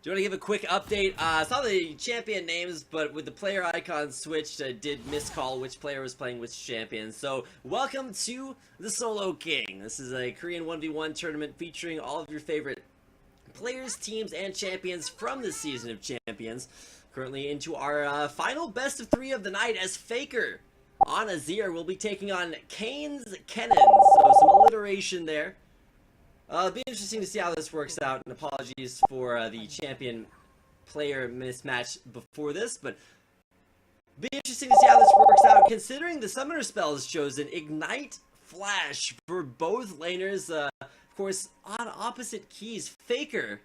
Do want to give a quick update? I saw the champion names, but with the player icons switched, I did miscall which player was playing which champion. So, welcome to the Solo King. This is a Korean 1v1 tournament featuring all of your favorite players, teams, and champions from this season of Champions. Currently into our final best of 3 of the night as Faker on Azir will be taking on Cain's Kennen. So, some alliteration there. It'll be interesting to see how this works out, and apologies for the champion player mismatch before this, but it'll be interesting to see how this works out, considering the summoner spell is chosen, Ignite Flash, for both laners, of course, on opposite keys. Faker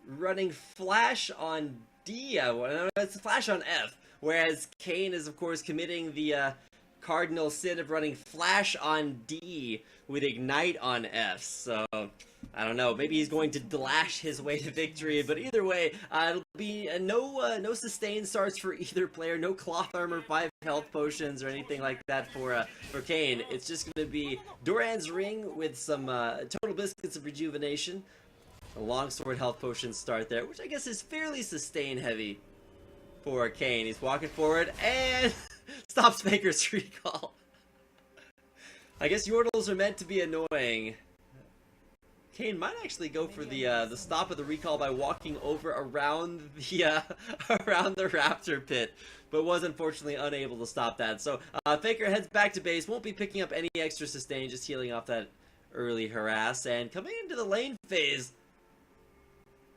running Flash on D, it's Flash on F, whereas Cain is, of course, committing the cardinal sin of running Flash on D with Ignite on F. So, I don't know, maybe he's going to dash his way to victory, but either way, it'll be no sustained starts for either player, no cloth armor, 5 health potions, or anything like that for Cain. It's just going to be Doran's Ring with some Total Biscuits of Rejuvenation, a longsword health potion start there, which I guess is fairly sustain heavy for Cain. He's walking forward and stops Faker's recall. I guess Yordles are meant to be annoying. Cain might actually go for the stop of the recall by walking over around the around the Raptor pit, but was unfortunately unable to stop that. So Faker heads back to base, won't be picking up any extra sustain, just healing off that early harass. And coming into the lane phase,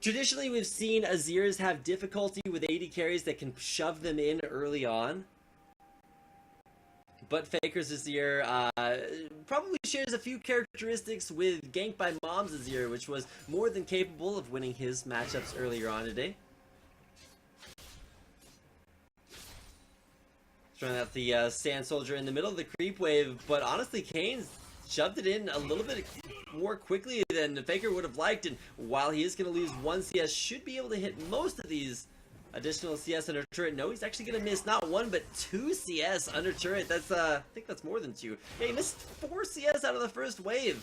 traditionally we've seen Azirs have difficulty with AD carries that can shove them in early on. But Faker's Azir probably shares a few characteristics with Gank by Mom's Azir, which was more than capable of winning his matchups earlier on today. Trying out the Sand Soldier in the middle of the creep wave, but honestly, Cain's shoved it in a little bit more quickly than Faker would have liked, and while he is going to lose 1 CS, should be able to hit most of these additional CS under turret. No, he's actually going to miss not 1, but 2 CS under turret. That's, I think that's more than 2. Yeah, he missed 4 CS out of the first wave.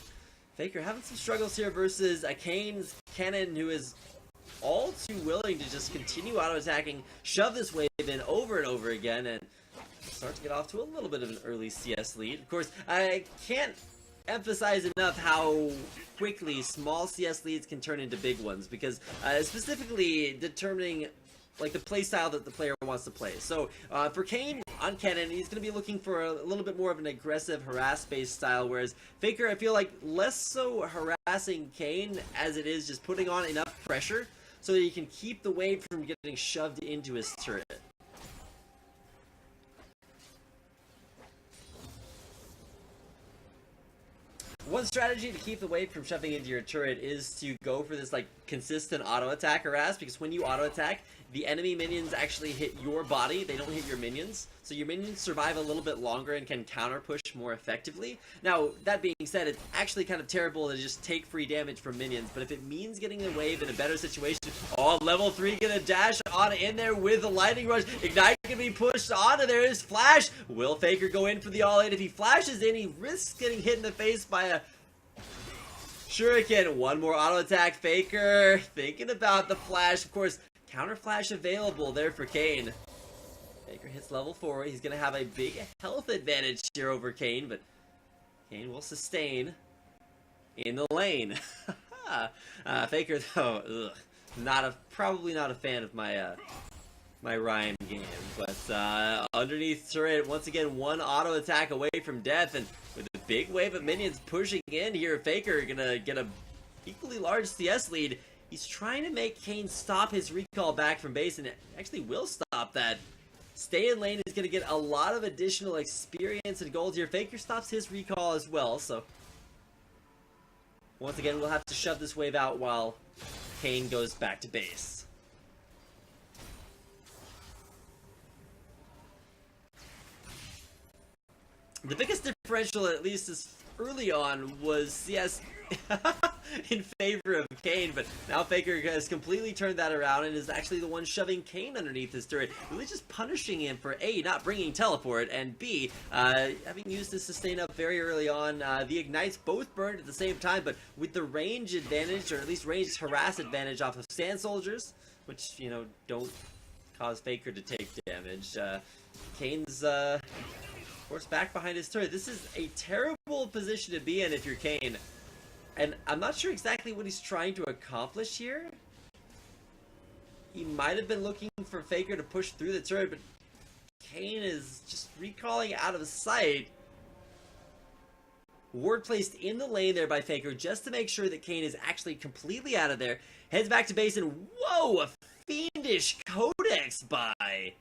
Faker having some struggles here versus a Cain's Kennen, who is all too willing to just continue auto-attacking, shove this wave in over and over again, and start to get off to a little bit of an early CS lead. Of course, I can't emphasize enough how quickly small CS leads can turn into big ones, because specifically determining like the play style that the player wants to play. So for Cain on Kennen, he's going to be looking for a little bit more of an aggressive harass-based style, whereas Faker, I feel like, less so harassing Cain as it is just putting on enough pressure so that he can keep the wave from getting shoved into his turret. One strategy to keep the wave from shoving into your turret is to go for this like consistent auto attack harass, because when you auto attack, the enemy minions actually hit your body, they don't hit your minions, so your minions survive a little bit longer and can counter push more effectively. Now, that being said, it's actually kind of terrible to just take free damage from minions, but if it means getting the wave in a better situation, level 3 gonna dash on in there with the lightning rush. Ignite can be pushed onto there. Is Flash. Will Faker go in for the all-in? If he flashes in, he risks getting hit in the face by a Shuriken. One more auto attack. Faker thinking about the flash. Of course, counter flash available there for Cain. Faker hits level 4. He's going to have a big health advantage here over Cain, but Cain will sustain in the lane. Faker, though, probably not a fan of my my Rhyme game, but underneath turret, once again, one auto attack away from death, and with a big wave of minions pushing in here, Faker gonna get a equally large CS lead. He's trying to make Cain stop his recall back from base, and it actually will stop that. Stay in lane is gonna get a lot of additional experience and gold here. Faker stops his recall as well, so once again, we'll have to shove this wave out while Cain goes back to base. The biggest differential, at least as early on, was CS. in favor of Cain, but now Faker has completely turned that around and is actually the one shoving Cain underneath his turret, really just punishing him for A, not bringing teleport, and B, having used his sustain up very early on. The ignites both burned at the same time, but with the range advantage, or at least range harass advantage off of Sand Soldiers, which, you know, don't cause Faker to take damage. Cain's, of course, back behind his turret. This is a terrible position to be in if you're Cain. And I'm not sure exactly what he's trying to accomplish here. He might have been looking for Faker to push through the turret, but Cain is just recalling out of sight. Ward placed in the lane there by Faker just to make sure that Cain is actually completely out of there. Heads back to base and whoa, a Fiendish Codex by.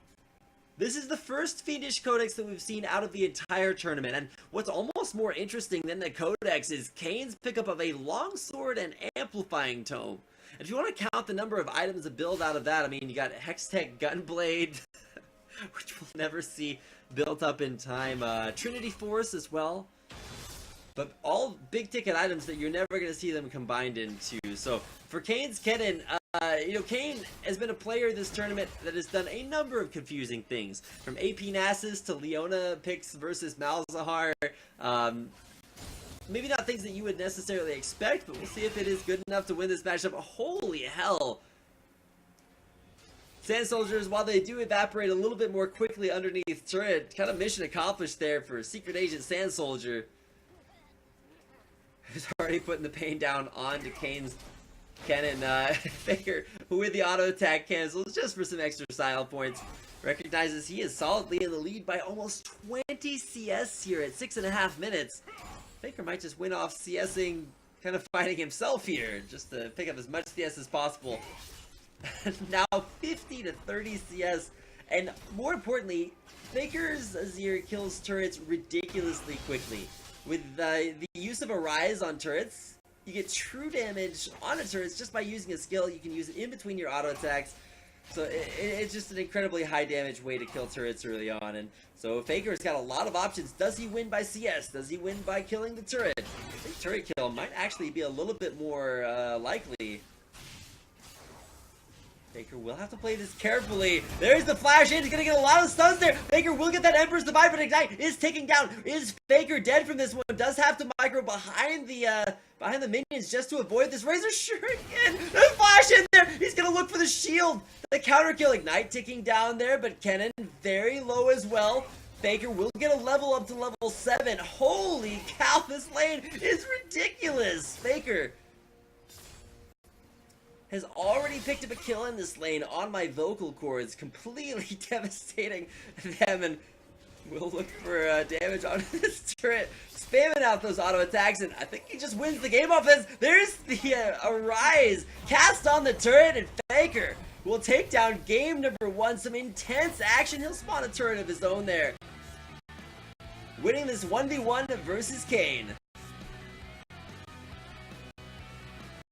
This is the first Fiendish Codex that we've seen out of the entire tournament, and what's almost more interesting than the Codex is Cain's pickup of a longsword and amplifying tome. And if you want to count the number of items that build out of that, I mean, you got Hextech Gunblade, which we'll never see built up in time, Trinity Force as well. But all big ticket items that you're never going to see them combined into. So for Cain's Kennen, you know, Cain has been a player this tournament that has done a number of confusing things. From AP Nasus to Leona picks versus Malzahar. Maybe not things that you would necessarily expect, but we'll see if it is good enough to win this matchup. Holy hell! Sand Soldiers, while they do evaporate a little bit more quickly underneath turret, kind of mission accomplished there for Secret Agent Sand Soldier. Who's already putting the pain down onto Cain's Kennen. Faker, who with the auto attack cancels just for some extra style points, recognizes he is solidly in the lead by almost 20 CS here at 6.5 minutes. Faker might just win off CSing, kind of fighting himself here, just to pick up as much CS as possible. Now 50 to 30 CS, and more importantly, Faker's Azir kills turrets ridiculously quickly. With the use of a Rise on turrets, you get true damage on a turret just by using a skill. You can use it in between your auto attacks. So it's just an incredibly high damage way to kill turrets early on. And so Faker's got a lot of options. Does he win by CS? Does he win by killing the turret? I think turret kill might actually be a little bit more likely. Faker will have to play this carefully. There's the flash in. He's going to get a lot of stuns there. Faker will get that Emperor's Divide, but Ignite is taking down. Is Faker dead from this one? Does have to micro behind the minions just to avoid this Razor Shuriken. There's flash in there. He's going to look for the shield. The counter kill. Ignite ticking down there, but Kennen very low as well. Faker will get a level up to level 7. Holy cow, this lane is ridiculous. Faker has already picked up a kill in this lane on my vocal cords, completely devastating them, and we'll look for damage on this turret, spamming out those auto attacks, and I think he just wins the game off this. There's the Arise cast on the turret, and Faker will take down game number 1. Some intense action. He'll spawn a turret of his own there, winning this 1v1 versus Cain.